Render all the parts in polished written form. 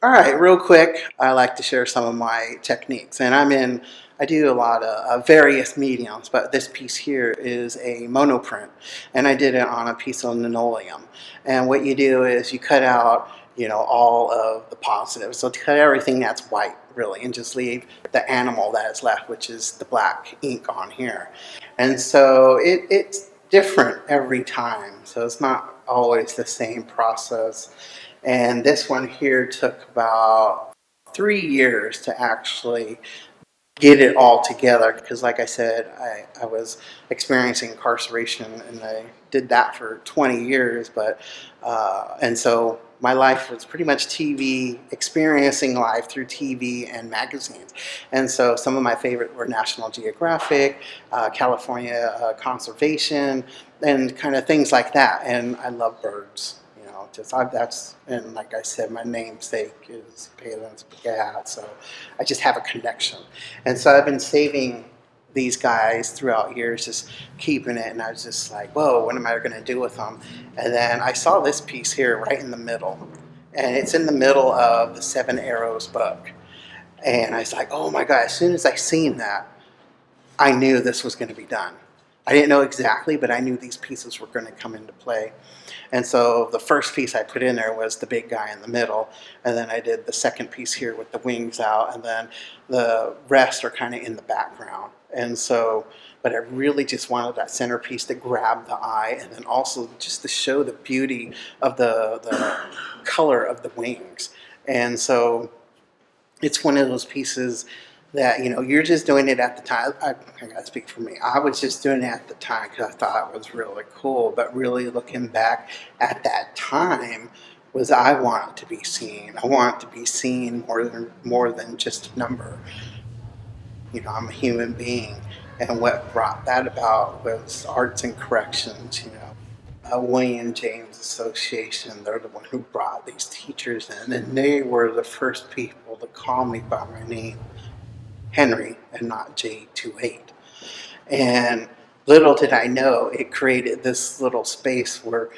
All right, real quick, I like to share some of my techniques, and I do a lot of various mediums, but this piece here is a monoprint, and I did it on a piece of linoleum. And what you do is you cut out, all of the positives. So cut everything that's white, really, and just leave the animal that is left, which is the black ink on here. And so it's different every time, so it's not always the same process. And this one here took about 3 years to actually get it all together because, like I said, I was experiencing incarceration and I did that for 20 years. And so my life was pretty much TV, experiencing life through TV and magazines. And so some of my favorite were National Geographic, California Conservation, and kind of things like that. And I love birds. And like I said, my namesake is Palin's Bagat, so I just have a connection. And so I've been saving these guys throughout years, just keeping it, and I was just like, whoa, what am I going to do with them? And then I saw this piece here right in the middle, and it's in the middle of the Seven Arrows book. And I was like, oh my God, as soon as I seen that, I knew this was going to be done. I didn't know exactly, but I knew these pieces were going to come into play. And so the first piece I put in there was the big guy in the middle, and then I did the second piece here with the wings out, and then the rest are kind of in the background. And so, but I really just wanted that centerpiece to grab the eye, and then also just to show the beauty of the color of the wings. And so it's one of those pieces that, you're just doing it at the time. I gotta speak for me. I was just doing it at the time because I thought it was really cool. But really looking back at that time was I want it to be seen. I want it to be seen more than just a number. I'm a human being. And what brought that about was Arts and Corrections, William James Association. They're the one who brought these teachers in. And they were the first people to call me by my name, Henry, and not J28. And little did I know, it created this little space where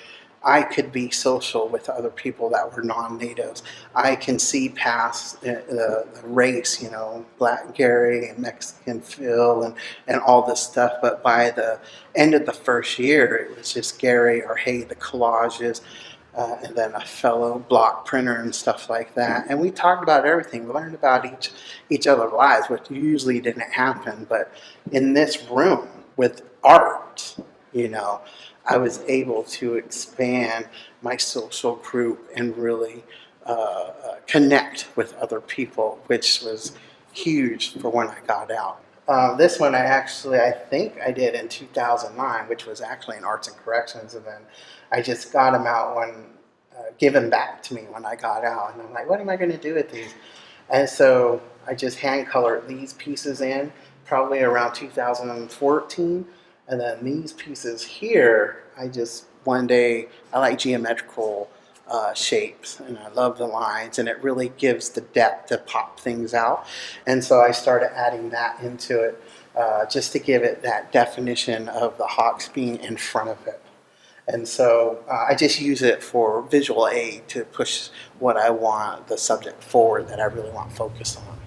I could be social with other people that were non-natives. I can see past the race, Black Gary and Mexican Phil and all this stuff. But by the end of the first year, it was just Gary or Hey, the collages, and then a fellow block printer and stuff like that. And we talked about everything. We learned about each other's lives, which usually didn't happen. But in this room with art, I was able to expand my social group and really connect with other people, which was huge for when I got out. This one I think I did in 2009, which was actually in Arts and Corrections, and then I just got them out given back to me when I got out, and I'm like, what am I going to do with these? And so I just hand colored these pieces in, probably around 2014, and then these pieces here, one day, I like geometrical shapes, and I love the lines, and it really gives the depth to pop things out. And so I started adding that into it just to give it that definition of the hawks being in front of it. And so I just use it for visual aid to push what I want, the subject forward that I really want focus on.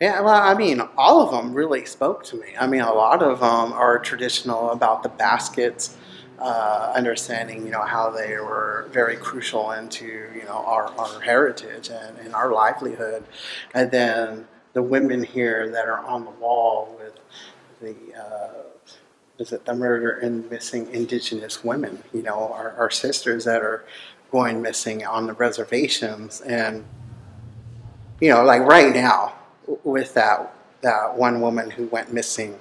Yeah, well, all of them really spoke to me. A lot of them are traditional about the baskets, understanding, how they were very crucial into, our heritage and our livelihood. And then the women here that are on the wall with the murder and missing Indigenous women, our sisters that are going missing on the reservations. And, like right now, with that one woman who went missing,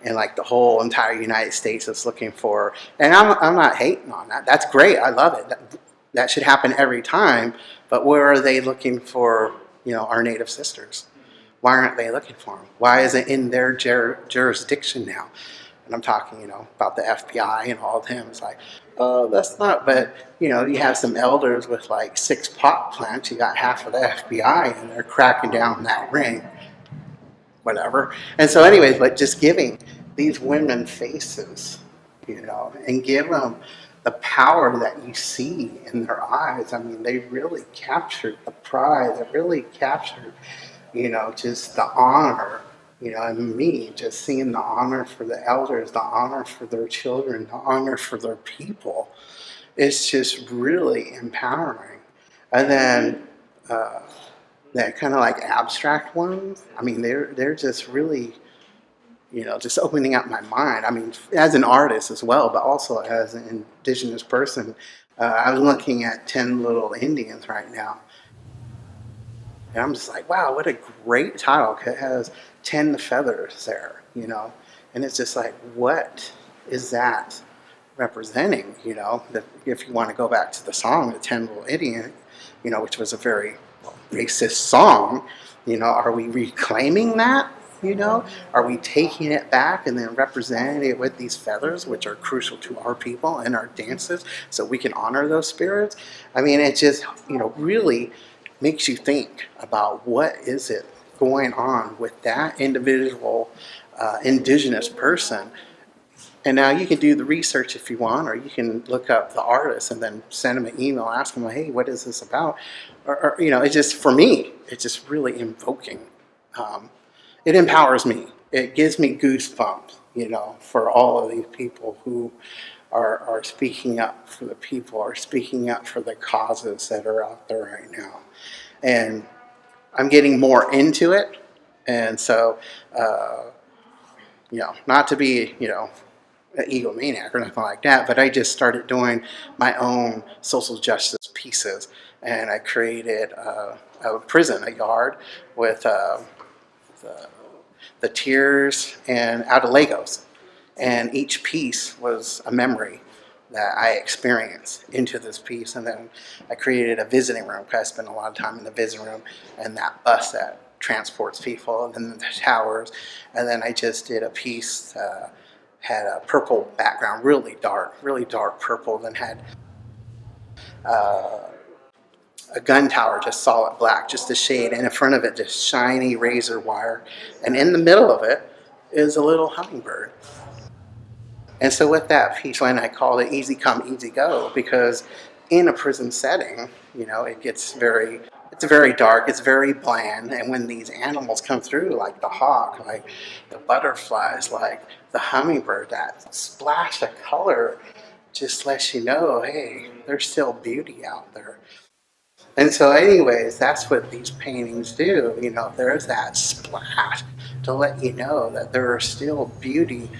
and like the whole entire United States is looking for her. And I'm not hating on that. That's great. I love it. That should happen every time. But where are they looking for, our Native sisters? Why aren't they looking for them? Why is it in their jurisdiction now? And I'm talking, about the FBI and all of them. It's like, oh, that's not. But, you have some elders with like 6 pot plants. You got half of the FBI, and they're cracking down that ring. Whatever. And so anyways, but just giving these women faces, and give them the power that you see in their eyes. I mean, they really captured the pride. They really captured, just the honor, and me just seeing the honor for the elders, the honor for their children, the honor for their people. It's just really empowering. And then that kind of like abstract ones, I mean, they're just really, just opening up my mind. I mean, as an artist as well, but also as an Indigenous person. I was looking at 10 Little Indians right now. And I'm just like, wow, what a great title. It has 10 feathers there, And it's just like, what is that representing, if you want to go back to the song, the 10 Little Indians, which was a very racist song, are we reclaiming that? Are we taking it back and then representing it with these feathers, which are crucial to our people and our dances, so we can honor those spirits? I mean, it just, really makes you think about what is it going on with that individual Indigenous person. And now you can do the research if you want, or you can look up the artist and then send them an email, ask them, hey, what is this about? Or it's just, for me, it's just really invoking. It empowers me. It gives me goosebumps, for all of these people who are speaking up for the people, are speaking up for the causes that are out there right now. And I'm getting more into it. And so, not to be, an egomaniac or nothing like that, but I just started doing my own social justice pieces. And I created a prison, a yard with the tiers and out of Legos. And each piece was a memory that I experienced into this piece. And then I created a visiting room, because I spent a lot of time in the visiting room, and that bus that transports people, and then the towers. And then I just did a piece had a purple background, really dark purple, then had a gun tower, just solid black, just a shade, and in front of it, just shiny razor wire. And in the middle of it is a little hummingbird. And so with that piece, when I called it Easy Come, Easy Go, because in a prison setting, it's very dark, it's very bland, and when these animals come through, like the hawk, like the butterflies, like the hummingbird, that splash of color just lets you know, hey, there's still beauty out there. And so anyways, that's what these paintings do. There's that splash to let you know that there is still beauty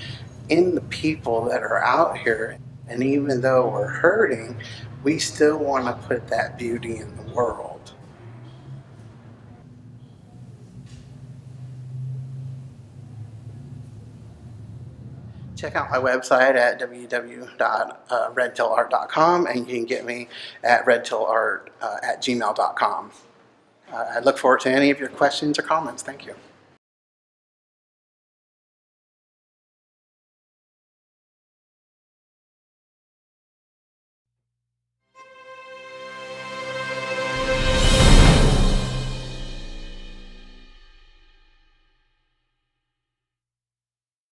in the people that are out here. And even though we're hurting, we still want to put that beauty in the world. Check out my website at www.redtailart.com, and you can get me at redtailart@gmail.com. I look forward to any of your questions or comments. Thank you.